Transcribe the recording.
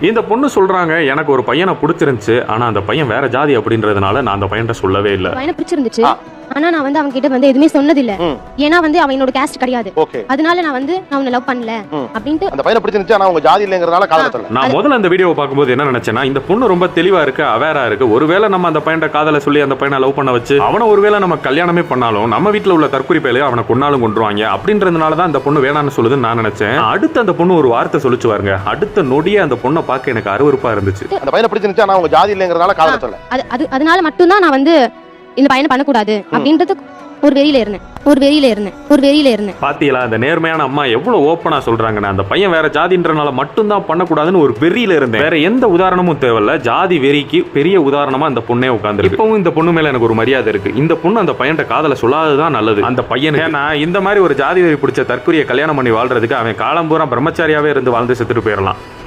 இந்த பொண்ணு சொல்றாங்க, எனக்கு ஒரு பையனை பிடிச்சிருந்துச்சு, ஆனா அந்த பையன் வேற ஜாதி அப்படின்றதுனால நான் அந்த பையன்கிட்ட சொல்லவே இல்லை. பையனை பிடிச்சிருந்துச்சு, ஆனா நான் வந்து அவங்க கிட்ட வந்து எதுவுமே சொன்னதில்ல. ஏன்னா வந்து அவன் என்னோட கேஸ்ட் கிடையாது. அதனால நான் வந்து நான் உன்னை லவ் பண்ணல அப்படின்ட்டு. அந்த பையனை பிடிச்சிருந்துச்சு, ஆனா அவங்க ஜாதி இல்லங்கறதால காதல சொல்லல. நான் முதல்ல அந்த வீடியோவை பார்க்கும்போது என்ன நினைச்சேன்னா, இந்த பொண்ணு ரொம்ப தெளிவா இருக்கு, அவேரா இருக்கு. ஒருவேளை நம்ம அந்த பையனை காதல சொல்லி அந்த பையனை லவ் பண்ண வச்சு அவனை ஒருவேளை நம்ம கல்யாணமே பண்ணாலும் நம்ம வீட்டுல உள்ள தற்கொலை பேலே அவனை கொன்னாலும் கொண்டுருவாங்க அப்படின்றதுனால தான் அந்த பொண்ணு வேணான்னு சொல்லுதுன்னு நான் நினைச்சேன். அடுத்து அந்த பொண்ணு ஒரு வார்த்தை சொல்லிச்சு பாருங்க, அடுத்த நொடியே அந்த பொண்ணை பார்க்க எனக்கு அருவருப்பா இருந்துச்சு. அந்த பையனை பிடிச்சிருந்துச்சு, ஆனா அவங்க ஜாதி இல்லங்கறதால காதல சொல்லல. அதனால மட்டும் தான் நான் வந்து இந்த பையனை பண்ணக்கூடாது அப்படின்றது ஒரு வெறியில இருந்தேன். பாத்தீங்களா, அந்த நேர்மையான அம்மா எவ்வளவு ஓப்பனா சொல்றாங்க. அந்த பையன் வேற ஜாதின்றனால மட்டும் தான் பண்ணக்கூடாதுன்னு ஒரு வெறியில இருந்தேன். வேற எந்த உதாரணமும் தேவையில்ல. ஜாதி வெறிக்கு பெரிய உதாரணமா அந்த பொண்ணே உட்கார்ந்துருக்கு. இப்பவும் இந்த பொண்ணு மேல எனக்கு ஒரு மரியாதை இருக்கு. இந்த பொண்ணு அந்த பையன்கிட்ட காதல சொல்லாததான் நல்லது. அந்த பையன் ஏன்னா இந்த மாதிரி ஒரு ஜாதி வெறி பிடிச்ச தற்கொலையை கல்யாணம் பண்ணி வாழ்றதுக்கு அவன் காலம் பூரா பிரம்மச்சாரியாவே இருந்து வாழ்ந்து செத்துட்டு போயிடலாம்.